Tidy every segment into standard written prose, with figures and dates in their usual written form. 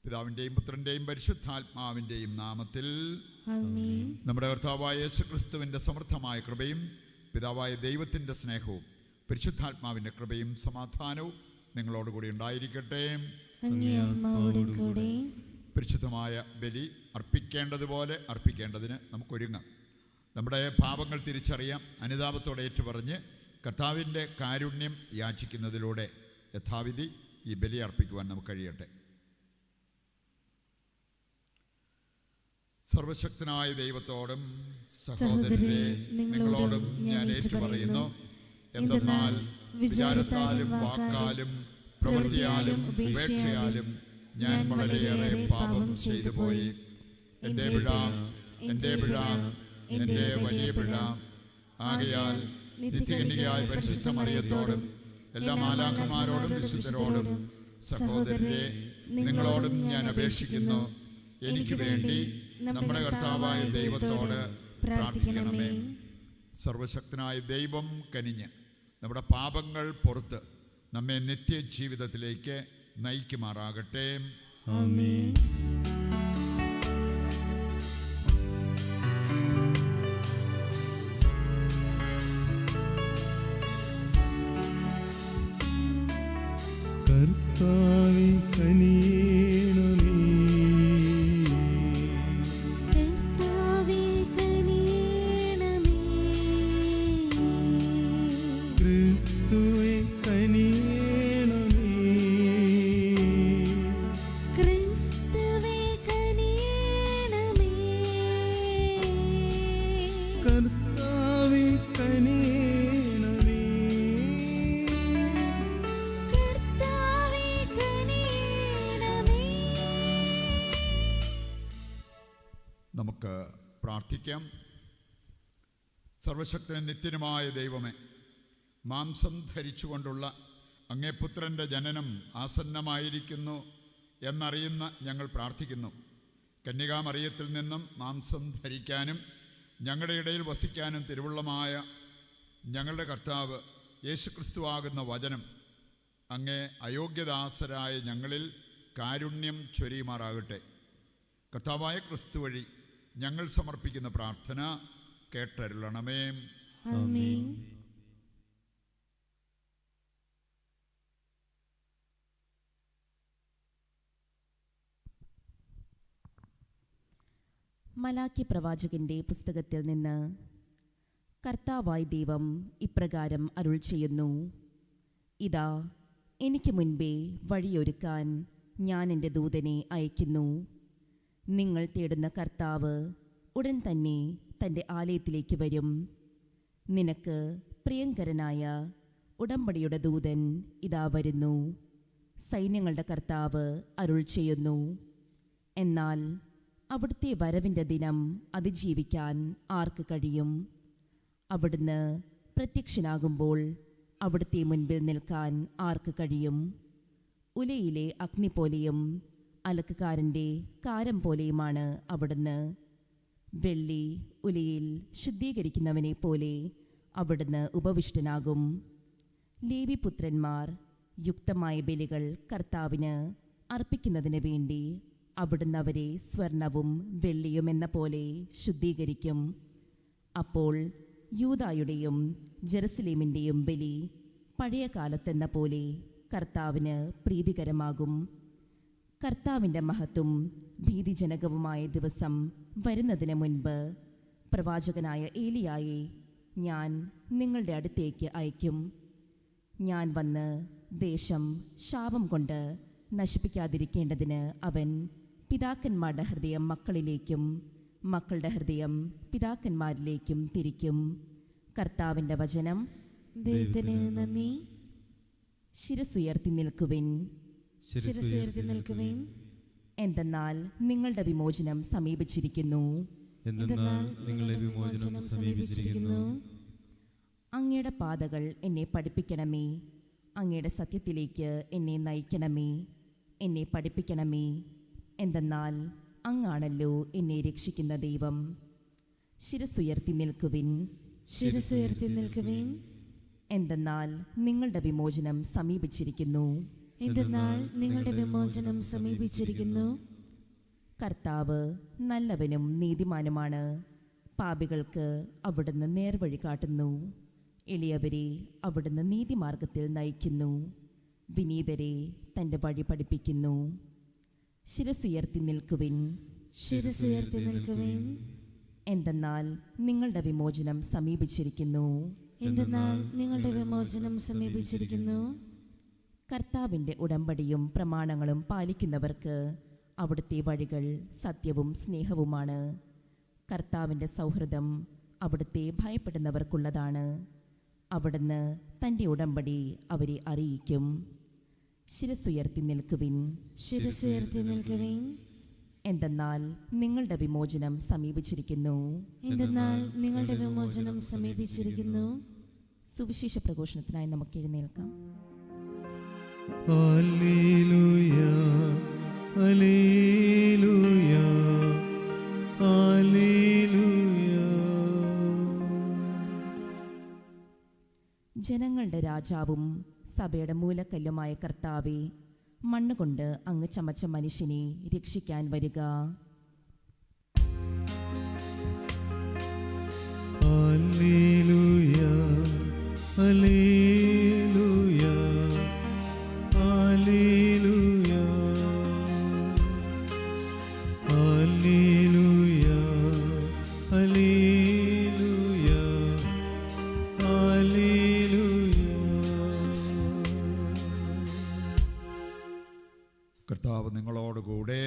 പിതാവിൻ്റെയും പുത്രൻ്റെയും പരിശുദ്ധാത്മാവിൻ്റെയും നാമത്തിൽ ആമേൻ. നമ്മുടെ കർത്താവായ യേശുക്രിസ്തുവിൻ്റെ സമൃദ്ധമായ കൃപയും പിതാവായ ദൈവത്തിൻ്റെ സ്നേഹവും പരിശുദ്ധാത്മാവിൻ്റെ കൃപയും സമാധാനവും നിങ്ങളോടുകൂടി ഉണ്ടായിരിക്കട്ടെ. അങ്ങേ ആത്മാവോടും കൂടെ. പരിശുദ്ധമായ ബലി അർപ്പിക്കേണ്ടതുപോലെ അർപ്പിക്കേണ്ടതിന് നമുക്കൊരുങ്ങാം. നമ്മുടെ പാപങ്ങൾ തിരിച്ചറിയാം, അനുതാപത്തോടെ ഏറ്റുപറഞ്ഞ് കർത്താവിൻ്റെ കാരുണ്യം യാചിക്കുന്നതിലൂടെ യഥാവിധി ഈ ബലി അർപ്പിക്കുവാൻ നമുക്ക് കഴിയട്ടെ. സർവശക്തനായ ദൈവത്തോടും സഹോദരരെ നിങ്ങളോടും ഞാൻ ഏറ്റുപറയുന്നു, എന്തെന്നാൽ വിചാരത്താലും വാക്കാലും പ്രവൃത്തിയാലും ഉപേക്ഷയാലും ഞാൻ വളരെയേറെ പാപം ചെയ്തു പോയി. എൻ്റെ പിഴ, എൻ്റെ പിഴ, എൻ്റെ വലിയ പിഴ. ആകയാൽ നിത്യകന്യകയായ പരിശുദ്ധ മറിയത്തോടും എല്ലാ മാലാഖമാരോടും വിശുദ്ധരോടും സഹോദരരെ നിങ്ങളോടും ഞാൻ അപേക്ഷിക്കുന്നു, എനിക്ക് വേണ്ടി നമ്മുടെ കർത്താവായ ദൈവത്തോട് പ്രാർത്ഥിക്കണമേ. സർവശക്തനായ ദൈവം കനിഞ്ഞ് നമ്മുടെ പാപങ്ങൾ പുറത്ത് നമ്മെ നിത്യജീവിതത്തിലേക്ക് നയിക്കുമാറാകട്ടെ. ആമേൻ. കർത്താവേ കനിയണമേ, കർത്താവേ കനിയണമേ, ക്രിസ്തുവേ കനിയണമേ, ക്രിസ്തുവേ കനിയണമേ, കർത്താവേ കനിയണമേ, കർത്താവേ കനിയണമേ. നമുക്ക് പ്രാർത്ഥിക്കാം. സർവശക്തനും നിത്യനുമായ ദൈവമേ, മാംസം ധരിച്ചുകൊണ്ടുള്ള അങ്ങേ പുത്രൻ്റെ ജനനം ആസന്നമായിരിക്കുന്നു എന്നറിയുന്ന ഞങ്ങൾ പ്രാർത്ഥിക്കുന്നു. കന്യകാമറിയത്തിൽ നിന്നും മാംസം ധരിക്കാനും ഞങ്ങളുടെ ഇടയിൽ വസിക്കാനും തിരുവുള്ളമായ ഞങ്ങളുടെ കർത്താവ് യേശുക്രിസ്തുവാകുന്ന വചനം അങ്ങേ അയോഗ്യദാസരായ ഞങ്ങളിൽ കാരുണ്യം ചൊരിയുമാറാകട്ടെ. കർത്താവായ ക്രിസ്തു വഴി ഞങ്ങൾ സമർപ്പിക്കുന്ന പ്രാർത്ഥന കേട്ടരുളണമേ. ആമേൻ. മലാക്കി പ്രവാചകന്റെ പുസ്തകത്തിൽ നിന്ന്. കർത്താവായ ദൈവം ഇപ്രകാരം അരുൾ ചെയ്യുന്നു, ഇതാ എനിക്ക് മുൻപേ വഴിയൊരുക്കാൻ ഞാൻ എൻ്റെ ദൂതനെ അയക്കുന്നു. നിങ്ങൾ തേടുന്ന കർത്താവ് ഉടൻ തന്നെ തൻ്റെ ആലയത്തിലേക്ക് വരും. നിനക്ക് പ്രിയങ്കരനായ ഉടമ്പടിയുടെ ദൂതൻ ഇതാ വരുന്നു. സൈന്യങ്ങളുടെ കർത്താവ് അരുൾ ചെയ്യുന്നു. എന്നാൽ അവിടുത്തെ വരവിൻ്റെ ദിനം അതിജീവിക്കാൻ ആർക്ക് കഴിയും? അവിടുന്ന് പ്രത്യക്ഷനാകുമ്പോൾ അവിടുത്തെ മുൻപിൽ നിൽക്കാൻ ആർക്ക് കഴിയും? ഉലയിലെ അഗ്നി പോലെയും അലക്കുകാരൻ്റെ കാരം പോലെയുമാണ് അവിടുന്ന്. വെള്ളി ഉലയിൽ ശുദ്ധീകരിക്കുന്നവനെ പോലെ അവിടുന്ന് ഉപവിഷ്ടനാകും. ലേവിപുത്രന്മാർ യുക്തമായ ബലികൾ കർത്താവിന് അർപ്പിക്കുന്നതിന് വേണ്ടി അവിടുന്ന് അവരെ സ്വർണവും വെള്ളിയും എന്ന പോലെ ശുദ്ധീകരിക്കും. അപ്പോൾ യൂദായുടെയും ജെറുസലേമിൻ്റെയും ബലി പഴയ കാലത്തെന്ന പോലെ കർത്താവിന് പ്രീതികരമാകും. കർത്താവിൻ്റെ മഹത്വം ഭീതിജനകവുമായ ദിവസം വരുന്നതിന് മുൻപ് പ്രവാചകനായ ഏലിയായെ ഞാൻ നിങ്ങളുടെ അടുത്തേക്ക് അയക്കും. ഞാൻ വന്ന് ദേശം ശാപം കൊണ്ട് നശിപ്പിക്കാതിരിക്കേണ്ടതിന് അവൻ പിതാക്കന്മാരുടെ ഹൃദയം മക്കളിലേക്കും മക്കളുടെ ഹൃദയം പിതാക്കന്മാരിലേക്കും തിരിക്കും. കർത്താവിൻ്റെ വചനം. ദൈവത്തിന് നന്ദി. ശിരസുയർത്തി നിൽക്കുവിൻ, ശിരസുയർത്തി നിൽക്കുവിൻ. എന്തെന്നാൽ നിങ്ങളുടെ വിമോചനം സമീപിച്ചിരിക്കുന്നു. എന്തെന്നാൽ നിങ്ങളുടെ വിമോചനം സമീപിച്ചിരിക്കുന്നു. അങ്ങയുടെ പാതകൾ എന്നെ പഠിപ്പിക്കണമേ, അങ്ങയുടെ സത്യത്തിലേക്ക് എന്നെ നയിക്കണമേ, എന്നെ പഠിപ്പിക്കണമേ. എന്തെന്നാൽ അങ്ങാണല്ലോ എന്നെ രക്ഷിക്കുന്ന ദൈവം. ശിരസുയർത്തി നിൽക്കുവിൻ, ശിരസുയർത്തി നിൽക്കുവിൻ. എന്തെന്നാൽ നിങ്ങളുടെ വിമോചനം സമീപിച്ചിരിക്കുന്നു. എന്തെന്നാൽ നിങ്ങളുടെ വിമോചനം സമീപിച്ചിരിക്കുന്നു. കർത്താവ് നല്ലവനും നീതിമാനുമാണ്. പാപികൾക്ക് അവിടുന്ന് നേർവഴി കാട്ടുന്നു. എളിയവരെ അവിടുന്ന് നീതിമാർഗത്തിൽ നയിക്കുന്നു. വിനീതരെ തൻ്റെ വഴി പഠിപ്പിക്കുന്നു. ശിരസുയർത്തി നിൽക്കുവിൻ, ശിരസുയർത്തി നിൽക്കുവിൻ. എന്തെന്നാൽ നിങ്ങളുടെ വിമോചനം സമീപിച്ചിരിക്കുന്നു. എന്തെന്നാൽ നിങ്ങളുടെ വിമോചനം സമീപിച്ചിരിക്കുന്നു. കർത്താവിൻ്റെ ഉടമ്പടിയും പ്രമാണങ്ങളും പാലിക്കുന്നവർക്ക് അവിടുത്തെ വഴികൾ സത്യവും സ്നേഹവുമാണ്. കർത്താവിൻ്റെ സൗഹൃദം അവിടുത്തെ ഭയപ്പെടുന്നവർക്കുള്ളതാണ്. അവിടുന്ന് തൻ്റെ ഉടമ്പടി അവരെ അറിയിക്കും. ശിരസുയർത്തി നിൽക്കുവിൻ, ശിരസുയർത്തി നിൽക്കുവിൻ. എന്തെന്നാൽ നിങ്ങളുടെ വിമോചനം സമീപിച്ചിരിക്കുന്നു. എന്തെന്നാൽ നിങ്ങളുടെ വിമോചനം സമീപിച്ചിരിക്കുന്നു. സുവിശേഷ പ്രഘോഷണത്തിനായി നമുക്ക് എഴുന്നേൽക്കാം. Hallelujah, hallelujah, hallelujah. ജനങ്ങളുടെ രാജാവും സഭയുടെ മൂലക്കല്ലുമായ കർത്താവേ, മണ്ണുകൊണ്ട് അങ്ങ് ചമച്ച മനുഷ്യനെ രക്ഷിക്കാൻ വരിക. Hallelujah, hallelujah, hallelujah, hallelujah, hallelujah, hallelujah. കർത്താവ് നിങ്ങളോടുകൂടെ.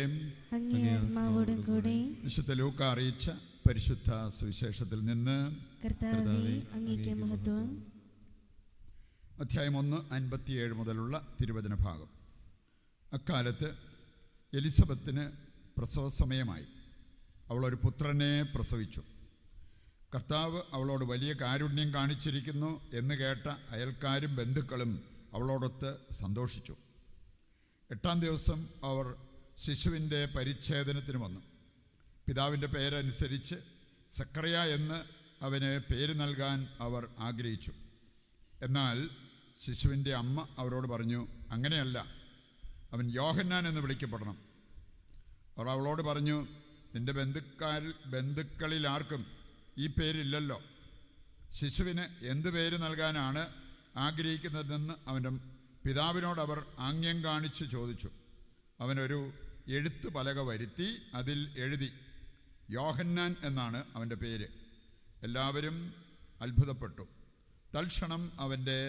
അങ്ങേ ആത്മാവോടും കൂടെ. വിശുദ്ധ ലൂക്ക അറിയിച്ച പരിശുദ്ധ സുവിശേഷത്തിൽ നിന്ന്. കർത്താവേ, അങ്ങേക്ക് മഹത്വം. അധ്യായം 1, 57 മുതലുള്ള തിരുവചന ഭാഗം. അക്കാലത്ത് എലിസബത്തിന് പ്രസവ സമയമായി. അവളൊരു പുത്രനെ പ്രസവിച്ചു. കർത്താവ് അവളോട് വലിയ കാരുണ്യം കാണിച്ചിരിക്കുന്നു എന്ന് കേട്ട അയൽക്കാരും ബന്ധുക്കളും അവളോടൊത്ത് സന്തോഷിച്ചു. 8-ാം ദിവസം അവർ ശിശുവിൻ്റെ പരിച്ഛേദനത്തിന് വന്നു. പിതാവിൻ്റെ പേരനുസരിച്ച് സക്കറിയ എന്ന് അവന് പേര് നൽകാൻ അവർ ആഗ്രഹിച്ചു. എന്നാൽ ശിശുവിൻ്റെ അമ്മ അവരോട് പറഞ്ഞു, അങ്ങനെയല്ല, അവൻ യോഹന്നാൻ എന്ന് വിളിക്കപ്പെടണം. അവർ അവളോട് പറഞ്ഞു, നിന്റെ ബന്ധുക്കളിൽ ആർക്കും ഈ പേരില്ലല്ലോ. ശിശുവിന് എന്ത് പേര് നൽകാനാണ് ആഗ്രഹിക്കുന്നതെന്ന് അവൻ്റെ പിതാവിനോട് അവർ ആംഗ്യം കാണിച്ച് ചോദിച്ചു. അവനൊരു എഴുത്ത് പലക വരുത്തി അതിൽ എഴുതി, യോഹന്നാൻ എന്നാണ് അവൻ്റെ പേര്. എല്ലാവരും അത്ഭുതപ്പെട്ടു. തൽക്ഷണം അവൻ്റെ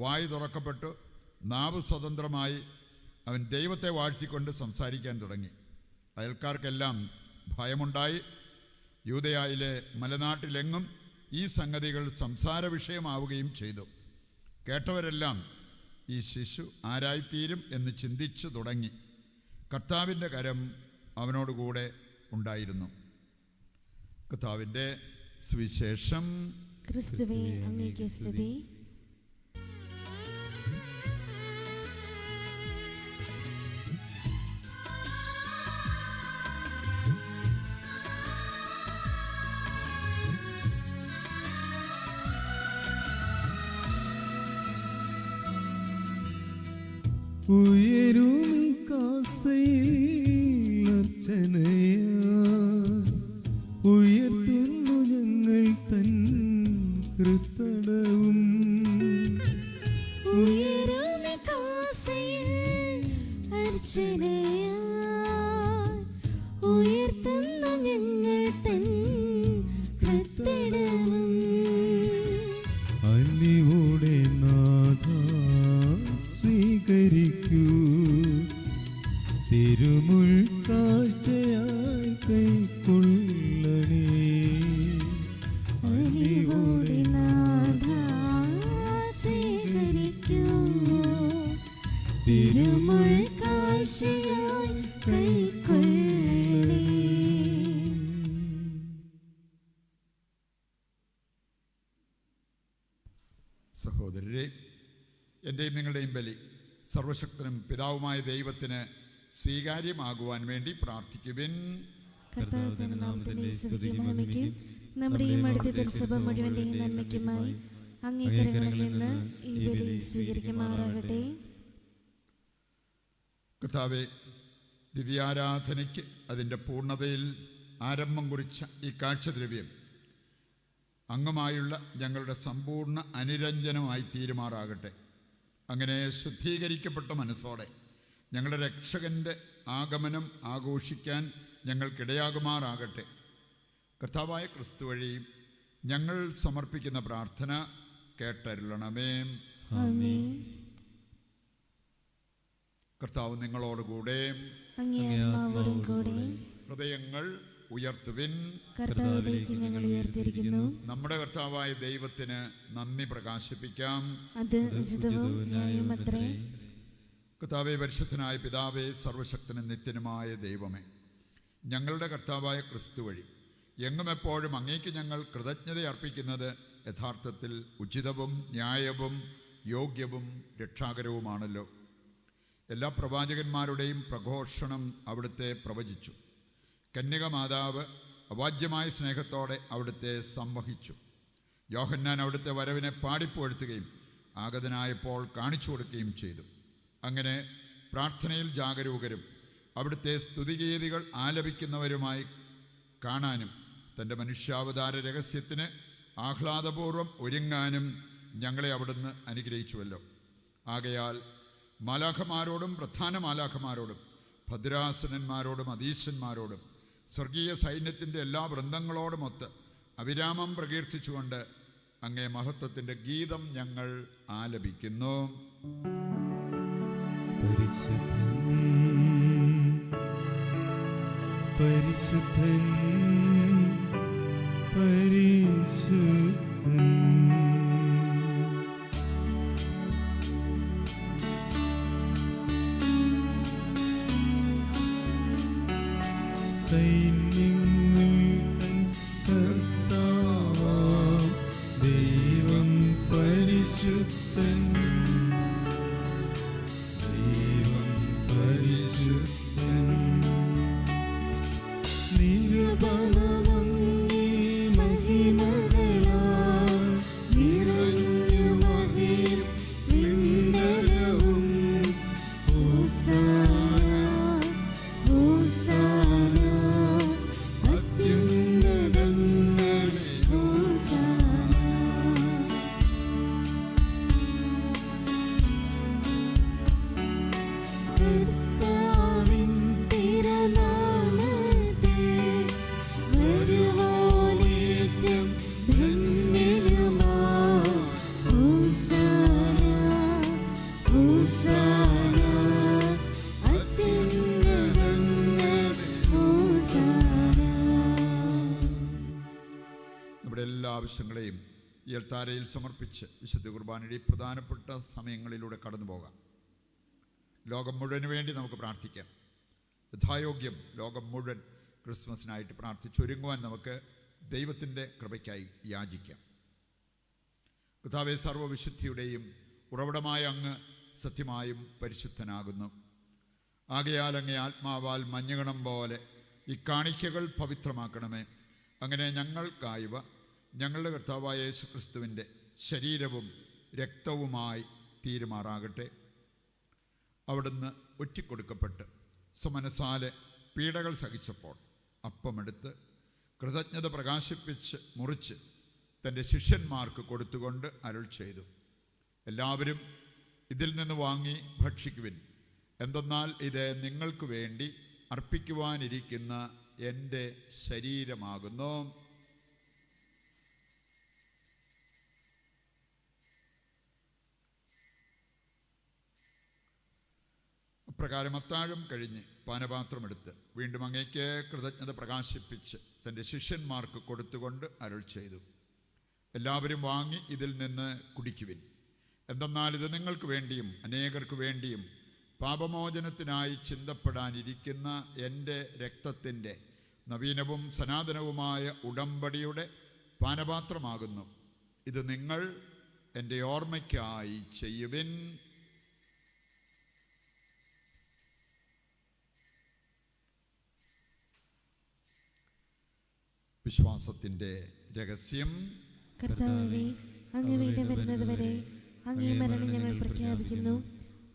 വായ് തുറക്കപ്പെട്ടു. നാവ് സ്വതന്ത്രമായി അവൻ ദൈവത്തെ വാഴ്ത്തിക്കൊണ്ട് സംസാരിക്കാൻ തുടങ്ങി. അയൽക്കാർക്കെല്ലാം ഭയമുണ്ടായി. യൂദയായിലെ മലനാട്ടിലെങ്ങും ഈ സംഗതികൾ സംസാര വിഷയമാവുകയും ചെയ്തു. കേട്ടവരെല്ലാം ഈ ശിശു ആരായിത്തീരും എന്ന് ചിന്തിച്ചു തുടങ്ങി. കർത്താവിൻ്റെ കരം അവനോടുകൂടെ ഉണ്ടായിരുന്നു. കർത്താവിൻ്റെ സുവിശേഷം. ക്രിസ്തുവേ, അങ്ങേക്ക് സ്തുതി. ഉയരും കാസയിൽ അർച്ചനയാ ഉയർത്തുന്നു ഞങ്ങൾ തൻ കൃത്തടവും. ഉയരും കാസയിൽ അർച്ചനയായി ഉയർത്തുന്നു ഞങ്ങൾ തൻ കൃത്തടവും. അലിവോടെ നാഥ സ്വീകരിക്കൂ, തിരുമുൾ കാഴ്ചയായി കൈക്കൊള്ളണേ. അലിവോടെ നാഥാ സ്വീകരിക്കൂ, തിരുമുൾ കാഴ്ചയായി കൈക്കൊള്ളണേ. സഹോദരരെ, എൻ്റെയും നിങ്ങളുടെയും ബലി സർവശക്തനും പിതാവുമായ ദൈവത്തിന് സ്വീകാര്യമാകുവാൻ വേണ്ടി പ്രാർത്ഥിക്കുവിൻ. കർത്താവിന്റെ നാമത്തിന്റെ സ്തുതിയും മഹിമയ്ക്കും നമ്മുടെയും അടുത്ത തിരുസഭ മുഴുവന്റെയും നന്മയ്ക്കുമായി അങ്ങേ കരങ്ങളിൽ നിന്ന് ഈ ബലി സ്വീകരിക്കുമാറാകട്ടെ. കർത്താവെ, ദിവ്യാരാധനയ്ക്ക് അതിൻ്റെ പൂർണ്ണതയിൽ ആരംഭം കുറിച്ച ഈ കാഴ്ചദ്രവ്യം അങ്ങുമായുള്ള ഞങ്ങളുടെ സമ്പൂർണ്ണ അനുരഞ്ജനമായി തീരുമാറാകട്ടെ. അങ്ങനെ ശുദ്ധീകരിക്കപ്പെട്ട മനസ്സോടെ ഞങ്ങളുടെ രക്ഷകൻ്റെ ആഗമനം ആഘോഷിക്കാൻ ഞങ്ങൾക്കിടയാകുമാറാകട്ടെ. കർത്താവായ ക്രിസ്തു വഴി ഞങ്ങൾ സമർപ്പിക്കുന്ന പ്രാർത്ഥന കേട്ടരുളണമേ. ആമേൻ. കർത്താവ് നിങ്ങളോടുകൂടെ. അങ്ങേ ആത്മാവോടും കൂടെ. ഹൃദയങ്ങൾ ഉയർത്തുവിൻ. കർത്താവിലേക്ക് ഞങ്ങൾ ഉയർത്തിയിരിക്കുന്നു. നമ്മുടെ കർത്താവായ ദൈവത്തിന് നന്ദി പ്രകാശിപ്പിക്കാം. അത് ഉചിതവും ന്യായമത്രേ. കർത്താവേ, പരിശുദ്ധനായ പിതാവേ, സർവശക്തനും നിത്യനുമായ ദൈവമേ, ഞങ്ങളുടെ കർത്താവായ ക്രിസ്തു വഴി എങ്ങും എപ്പോഴും അങ്ങേക്ക് ഞങ്ങൾ കൃതജ്ഞത അർപ്പിക്കുന്നത് യഥാർത്ഥത്തിൽ ഉചിതവും ന്യായവും യോഗ്യവും രക്ഷാകരവുമാണല്ലോ. എല്ലാ പ്രവാചകന്മാരുടെയും പ്രഘോഷണം അവിടുത്തെ പ്രവചിച്ചു. കന്യക മാതാവ് അവാജ്യമായ സ്നേഹത്തോടെ അവിടുത്തെ സംവഹിച്ചു. യോഹന്നാൻ അവിടുത്തെ വരവിനെ പാടിപ്പുകഴ്ത്തുകയും ആഗതനായപ്പോൾ കാണിച്ചു കൊടുക്കുകയും ചെയ്തു. അങ്ങനെ പ്രാർത്ഥനയിൽ ജാഗരൂകരും അവിടുത്തെ സ്തുതിഗീതികൾ ആലപിക്കുന്നവരുമായി കാണാനും തൻ്റെ മനുഷ്യാവതാര രഹസ്യത്തിന് ആഹ്ലാദപൂർവ്വം ഒരുങ്ങാനും ഞങ്ങളെ അവിടുന്ന് അനുഗ്രഹിച്ചുവല്ലോ. ആകയാൽ മാലാഖമാരോടും പ്രധാന മാലാഖമാരോടും ഭദ്രാസനന്മാരോടും അധീശന്മാരോടും സ്വർഗീയ സൈന്യത്തിൻ്റെ എല്ലാ വൃന്ദങ്ങളോടുമൊത്ത് അവിരാമം പ്രകീർത്തിച്ചുകൊണ്ട് അങ്ങേ മഹത്വത്തിൻ്റെ ഗീതം ഞങ്ങൾ ആലപിക്കുന്നു. പരിശുദ്ധൻ പരിശുദ്ധൻ പരിശുദ്ധൻ. സൈന്യങ്ങൾ തൻ കർത്താവാം ദൈവം പരിശുദ്ധൻ. ദൈവം പരിശുദ്ധൻ. നിരുപമമങ്ങേ മഹിമകളാൽ നിറഞ്ഞു മഹിം വിണ്ണലവും. ഹോസാന ഹോസാന അത്യുന്നതങ്ങളിൽ ഹോസാന. കർത്താവിൻ തിരുനാമത്തിൽ വരുവോനേറ്റം ധന്യനുമാം. ഹോസാന ഹോസാന അത്യുന്നതങ്ങളിൽ ഹോസാന. നമ്മുടെ എല്ലാ ആവശ്യങ്ങളെയും ഈ അൾത്താരയിൽ സമർപ്പിച്ച് വിശുദ്ധ കുർബാനയുടെ ഈ പ്രധാനപ്പെട്ട സമയങ്ങളിലൂടെ കടന്നു പോകാം. ലോകം മുഴുവന് വേണ്ടി നമുക്ക് പ്രാർത്ഥിക്കാം. യഥായോഗ്യം ലോകം മുഴുവൻ ക്രിസ്മസിനായിട്ട് പ്രാർത്ഥിച്ചൊരുങ്ങുവാൻ നമുക്ക് ദൈവത്തിൻ്റെ കൃപയ്ക്കായി യാചിക്കാം. കർത്താവേ, സർവ്വവിശുദ്ധിയുടെയും ഉറവിടമായ അങ്ങ് സത്യമായും പരിശുദ്ധനാകുന്നു. ആകയാൽ അങ്ങേ ആത്മാവാൽ മഞ്ഞുകണം പോലെ ഈ കാണിക്കകൾ പവിത്രമാക്കണമേ. അങ്ങനെ ഞങ്ങൾക്കായവ ഞങ്ങളുടെ കർത്താവായ യേശു ക്രിസ്തുവിൻ്റെ ശരീരവും രക്തവുമായി തീരുമാറാകട്ടെ. അവിടുന്ന് ഒറ്റിക്കൊടുക്കപ്പെട്ട് സ്വമനസാലെ പീഡകൾ സഹിച്ചപ്പോൾ അപ്പമെടുത്ത് കൃതജ്ഞത പ്രകാശിപ്പിച്ച് മുറിച്ച് തൻ്റെ ശിഷ്യന്മാർക്ക് കൊടുത്തുകൊണ്ട് അരുൾ ചെയ്തു, എല്ലാവരും ഇതിൽ നിന്ന് വാങ്ങി ഭക്ഷിക്കുവിൻ. എന്തെന്നാൽ ഇത് നിങ്ങൾക്ക് വേണ്ടി അർപ്പിക്കുവാനിരിക്കുന്ന എൻ്റെ ശരീരമാകുന്നു. അപ്രകാരം അത്താഴം കഴിഞ്ഞ് പാനപാത്രമെടുത്ത് വീണ്ടും അങ്ങേക്ക് കൃതജ്ഞത പ്രകാശിപ്പിച്ച് തൻ്റെ ശിഷ്യന്മാർക്ക് കൊടുത്തുകൊണ്ട് അരുൾ ചെയ്തു, എല്ലാവരും വാങ്ങി ഇതിൽ നിന്ന് കുടിക്കുവിൻ. എന്തെന്നാൽ ഇത് നിങ്ങൾക്ക് വേണ്ടിയും അനേകർക്ക് വേണ്ടിയും പാപമോചനത്തിനായി ചിന്തപ്പെടാനിരിക്കുന്ന എൻ്റെ രക്തത്തിൻ്റെ നവീനവും സനാതനവുമായ ഉടമ്പടിയുടെ പാനപാത്രമാകുന്നു. ഇത് നിങ്ങൾ എൻ്റെ ഓർമ്മയ്ക്കായി ചെയ്യുവിൻ. വിശ്വാസത്തിൻ്റെ രഹസ്യം. കർത്താവേ, അങ്ങ് വീണ്ടും വരുന്നത് വരെ അങ്ങേ മരണം ഞങ്ങൾ പ്രഖ്യാപിക്കുന്നു.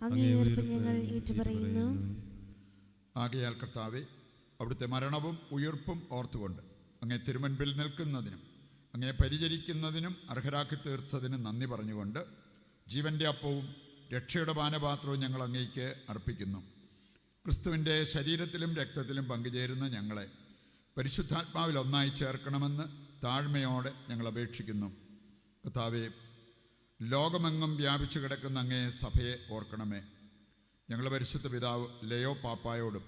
അങ്ങേ ഉയർപ്പ് ഞങ്ങൾ ഏറ്റുപറയുന്നു. ആകയാൽ കർത്താവെ, അവിടുത്തെ മരണവും ഉയിർപ്പും ഓർത്തുകൊണ്ട് അങ്ങേ തിരുമുൻപിൽ നിൽക്കുന്നതിനും അങ്ങേ പരിചരിക്കുന്നതിനും അർഹരാക്കി തീർത്തതിനും നന്ദി പറഞ്ഞുകൊണ്ട് ജീവൻ്റെ അപ്പവും രക്ഷയുടെ പാനപാത്രവും ഞങ്ങൾ അങ്ങേക്ക് അർപ്പിക്കുന്നു. ക്രിസ്തുവിൻ്റെ ശരീരത്തിലും രക്തത്തിലും പങ്കുചേരുന്ന ഞങ്ങളെ പരിശുദ്ധാത്മാവിൽ ഒന്നായി ചേർക്കണമെന്ന് താഴ്മയോടെ ഞങ്ങൾ അപേക്ഷിക്കുന്നു. കർത്താവേ, ലോകമെങ്ങും വ്യാപിച്ചു കിടക്കുന്ന അങ്ങേ സഭയെ ഓർക്കണമേ. ഞങ്ങളുടെ പരിശുദ്ധ പിതാവ് ലയോ പാപ്പായോടും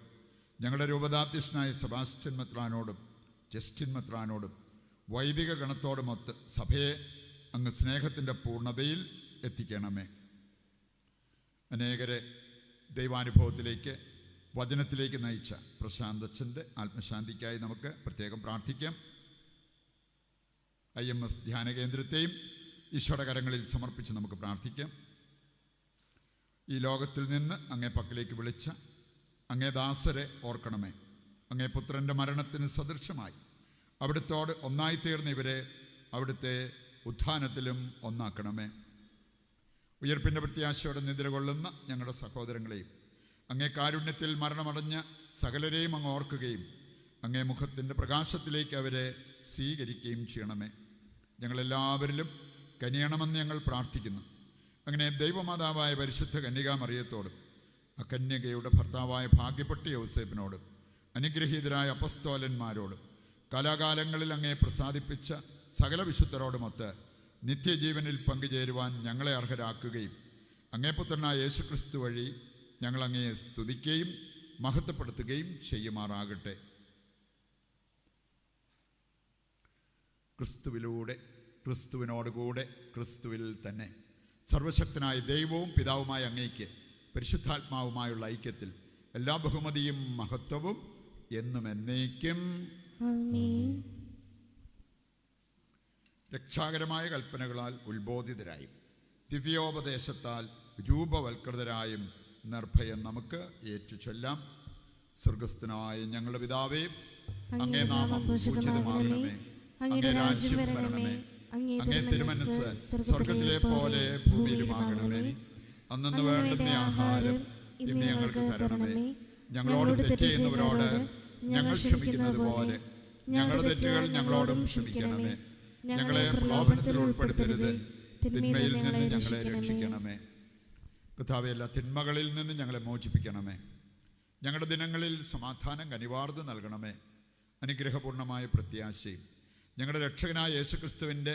ഞങ്ങളുടെ രൂപതാധ്യക്ഷനായ സെബാസ്റ്റ്യൻ മെത്രാനോടും ജസ്റ്റിൻ മെത്രാനോടും വൈദിക ഗണത്തോടുമൊത്ത് സഭയെ അങ്ങ് സ്നേഹത്തിൻ്റെ പൂർണ്ണതയിൽ എത്തിക്കണമേ. അനേകരെ ദൈവാനുഭവത്തിലേക്ക് വചനത്തിലേക്ക് നയിച്ച പ്രശാന്തച്ഛൻ്റെ ആത്മശാന്തിക്കായി നമുക്ക് പ്രത്യേകം പ്രാർത്ഥിക്കാം. IMS ധ്യാന കേന്ദ്രത്തെയും ഈശോയുടെ കരങ്ങളിൽ സമർപ്പിച്ച് നമുക്ക് പ്രാർത്ഥിക്കാം. ഈ ലോകത്തിൽ നിന്ന് അങ്ങേ പക്കലേക്ക് വിളിച്ച അങ്ങേ ദാസരെ ഓർക്കണമേ. അങ്ങേ പുത്രൻ്റെ മരണത്തിന് സദൃശമായി അവിടുത്തോട് ഒന്നായിത്തീർന്ന ഇവരെ അവിടുത്തെ ഉത്ഥാനത്തിലും ഒന്നാക്കണമേ. ഉയർപ്പിൻ്റെ പ്രത്യാശയോടെ നിദ്ര കൊള്ളുന്ന ഞങ്ങളുടെ സഹോദരങ്ങളെയും അങ്ങേ കാരുണ്യത്തിൽ മരണമടഞ്ഞ സകലരെയും അങ്ങ് ഓർക്കുകയും അങ്ങേ മുഖത്തിൻ്റെ പ്രകാശത്തിലേക്ക് അവരെ സ്വീകരിക്കുകയും ചെയ്യണമേ. ഞങ്ങളെല്ലാവരിലും കനിയണമെന്ന് ഞങ്ങൾ പ്രാർത്ഥിക്കുന്നു. അങ്ങനെ ദൈവമാതാവായ പരിശുദ്ധ കന്യകാമറിയത്തോടും അകന്യകയുടെ ഭർത്താവായ ഭാഗ്യപ്പെട്ട യോസേപ്പിനോടും അനുഗ്രഹീതരായ അപ്പസ്തോലന്മാരോടും കാലാകാലങ്ങളിൽ അങ്ങേ പ്രസാദിപ്പിച്ച സകല വിശുദ്ധരോടുമൊത്ത് നിത്യജീവനിൽ പങ്കുചേരുവാൻ ഞങ്ങളെ അർഹരാക്കുകയും അങ്ങേ പുത്രനായ യേശുക്രിസ്തു വഴി ഞങ്ങൾ അങ്ങയെ സ്തുതിക്കുകയും മഹത്വപ്പെടുത്തുകയും ചെയ്യുമാറാകട്ടെ. ക്രിസ്തുവിലൂടെ, ക്രിസ്തുവിനോടുകൂടെ, ക്രിസ്തുവിൽ തന്നെ സർവശക്തനായ ദൈവവും പിതാവുമായ അങ്ങേക്ക് പരിശുദ്ധാത്മാവുമായുള്ള ഐക്യത്തിൽ എല്ലാ ബഹുമതിയും മഹത്വവും എന്നും എന്നേക്കും. ആമേൻ. രക്ഷാകരമായ കൽപ്പനകളാൽ ഉത്ബോധിതരായും ദിവ്യോപദേശത്താൽ രൂപവൽകൃതരായും നിർഭയം നമുക്ക് ഏറ്റുചൊല്ലാം. സ്വർഗസ്ഥനായ ഞങ്ങളുടെ പിതാവേ, അങ്ങേ നാമം പൂജിതമാകണമേ. അങ്ങേ രാജ്യം വരണമേ. അങ്ങേ തിരുമനസ്സ് സ്വർഗത്തിലെ പോലെ ഭൂമിയിലുമാകണമേ. അന്നു വേണ്ടുന്ന ആഹാരം ഇന്ന് ഞങ്ങൾക്ക് തരണമേ. ഞങ്ങളോട് തെറ്റ് ചെയ്യുന്നവരോട് ഞങ്ങൾ ക്ഷമിക്കുന്നത് പോലെ ഞങ്ങളുടെ തെറ്റുകൾ ഞങ്ങളോടും ക്ഷമിക്കണമേ. ഞങ്ങളെ പ്രലോഭനത്തിൽ ഉൾപ്പെടുത്തരുത്, തിന്മയിൽ നിന്ന് ഞങ്ങളെ രക്ഷിക്കണമേ. കർത്താവേ, എല്ലാ തിന്മകളിൽ നിന്ന് ഞങ്ങളെ മോചിപ്പിക്കണമേ. ഞങ്ങളുടെ ദിനങ്ങളിൽ സമാധാനം കനിവാർന്ന് നൽകണമേ. അനുഗ്രഹപൂർണമായ പ്രത്യാശയും ഞങ്ങളുടെ രക്ഷകനായ യേശുക്രിസ്തുവിൻ്റെ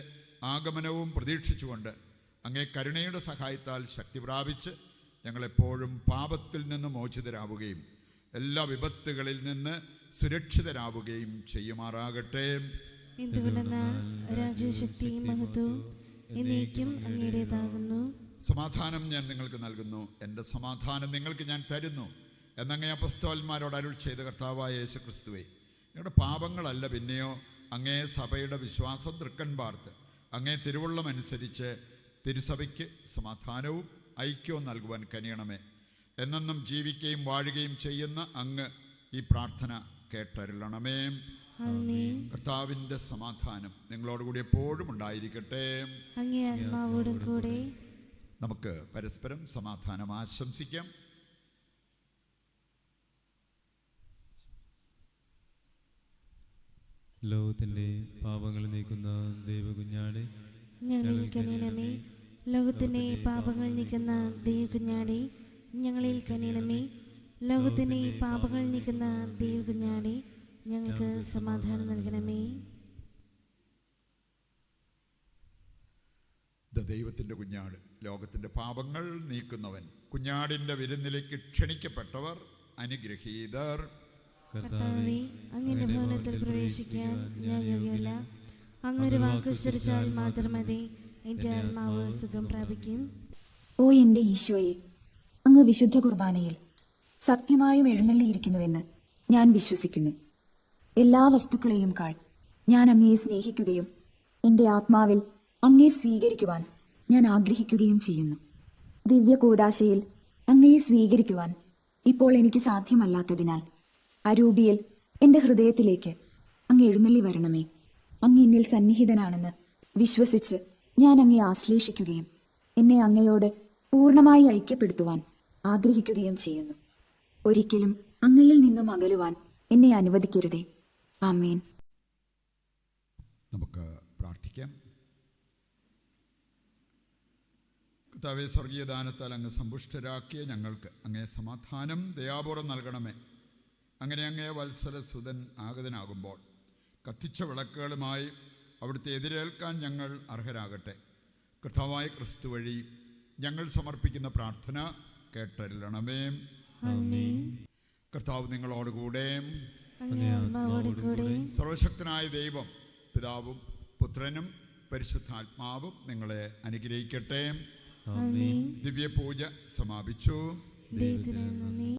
ആഗമനവും പ്രതീക്ഷിച്ചുകൊണ്ട് അങ്ങേ കരുണയുടെ സഹായത്താൽ ശക്തി പ്രാപിച്ച് ഞങ്ങളെപ്പോഴും പാപത്തിൽ നിന്ന് മോചിതരാവുകയും എല്ലാ വിപത്തുകളിൽ നിന്ന് സുരക്ഷിതരാവുകയും ചെയ്യുമാറാകട്ടെ. എന്തുകൊണ്ടെന്നാൽ രാജ്യശക്തിയും മഹത്വവും എന്നേക്കും അങ്ങയുടേതാകുന്നു. സമാധാനം ഞാൻ നിങ്ങൾക്ക് നൽകുന്നു, എൻ്റെ സമാധാനം നിങ്ങൾക്ക് ഞാൻ തരുന്നു എന്നങ്ങേ അപ്പസ്തോലന്മാരോട് അരുൾ ചെയ്ത കർത്താവായ യേശുക്രിസ്തുവേ, ഞങ്ങളുടെ പാപങ്ങളല്ല പിന്നെയോ അങ്ങേ സഭയുടെ വിശ്വാസം തൃക്കൺ പാർത്ത് അങ്ങേ തിരുവുള്ളം അനുസരിച്ച് തിരുസഭയ്ക്ക് സമാധാനവും ഐക്യവും നൽകുവാൻ കനിയണമേ. എന്നെന്നും ജീവിക്കുകയും വാഴുകയും ചെയ്യുന്ന അങ്ങ് ഈ പ്രാർത്ഥന കേട്ടരുളണമേ. ആമേൻ. കർത്താവിൻ്റെ സമാധാനം നിങ്ങളോടുകൂടി എപ്പോഴും ഉണ്ടായിരിക്കട്ടെ. അങ്ങേ ആത്മാവോടും കൂടെ. നമുക്ക് പരസ്പരം സമാധാനം ആശംസിക്കാം. ലോകത്തിന്റെ പാപങ്ങൾ നീക്കുന്ന ദൈവകുഞ്ഞാടെ, ഞങ്ങളിൽ കനിയണമേ. ലോകത്തിന്റെ പാപങ്ങൾ നീക്കുന്ന ദൈവകുഞ്ഞാടെ, ഞങ്ങളിൽ കനിയണമേ. ലോകത്തിന്റെ പാപങ്ങൾ നീക്കുന്ന ദൈവകുഞ്ഞാടെ, ഞങ്ങൾക്ക് സമാധാനം നൽകണമേ. ദൈവത്തിൻ്റെ കുഞ്ഞാട്, ലോകത്തിൻ്റെ പാപങ്ങൾ നീക്കുന്നവൻ, കുഞ്ഞാടിൻ്റെ വിരുന്നിലേക്ക് ക്ഷണിക്കപ്പെട്ടവർ അനുഗ്രഹീതർ. കർത്താവേ, അങ്ങയുടെ ഭവനത്തിൽ പ്രവേശിക്കാൻ ഞാൻ യോഗ്യല്ല. അങ്ങൊരു വാക്ക് ഉച്ചരിച്ചാൽ മാത്രം മതി, എൻ്റെ ആത്മാവ് സുഖം പ്രാപിക്കും. ഓ എൻ്റെ ഈശോയെ, അങ്ങ് വിശുദ്ധ കുർബാനയിൽ സത്യമായും എഴുന്നള്ളിയിരിക്കുന്നുവെന്ന് ഞാൻ വിശ്വസിക്കുന്നു. എല്ലാ വസ്തുക്കളെയും കാൾ ഞാൻ അങ്ങയെ സ്നേഹിക്കുകയും എൻ്റെ ആത്മാവിൽ അങ്ങയെ സ്വീകരിക്കുവാൻ ഞാൻ ആഗ്രഹിക്കുകയും ചെയ്യുന്നു. ദിവ്യ കൂദാശയിൽ അങ്ങയെ സ്വീകരിക്കുവാൻ ഇപ്പോൾ എനിക്ക് സാധ്യമല്ലാത്തതിനാൽ അരൂപിയിൽ എൻ്റെ ഹൃദയത്തിലേക്ക് അങ്ങ് എഴുന്നള്ളി വരണമേ. അങ്ങ് എന്നിൽ സന്നിഹിതനാണെന്ന് വിശ്വസിച്ച് ഞാൻ അങ്ങയെ ആശ്ലേഷിക്കുകയും എന്നെ അങ്ങയോട് പൂർണ്ണമായി ഐക്യപ്പെടുത്തുവാൻ ആഗ്രഹിക്കുകയും ചെയ്യുന്നു. ഒരിക്കലും അങ്ങയിൽ നിന്നും അകലുവാൻ എന്നെ അനുവദിക്കരുതേ. ആമേൻ. നമുക്ക് പ്രാർത്ഥിക്കാം. കർത്താവേ, സ്വർഗീയ ദാനത്താൽ അങ്ങ് സമ്പുഷ്ടരാക്കിയ ഞങ്ങൾക്ക് അങ്ങേ സമാധാനം ദയാപൂർവ്വം നൽകണമേ. അങ്ങനെ അങ്ങേ വത്സലസുതൻ ആഗതനാകുമ്പോൾ കത്തിച്ച വിളക്കുകളുമായി അവിടുത്തെ എതിരേൽക്കാൻ ഞങ്ങൾ അർഹരാകട്ടെ. കർത്താവായ ക്രിസ്തു വഴി ഞങ്ങൾ സമർപ്പിക്കുന്ന പ്രാർത്ഥന കേട്ടരുളണമേ. കർത്താവ് നിങ്ങളോടുകൂടെ. അങ്ങേ ആത്മാവോടുകൂടെ. സർവശക്തനായ ദൈവം പിതാവും പുത്രനും പരിശുദ്ധാത്മാവും നിങ്ങളെ അനുഗ്രഹിക്കട്ടെ. ആമേൻ. ദിവ്യപൂജ സമാപിച്ചു. ദൈവത്തിന് നന്ദി.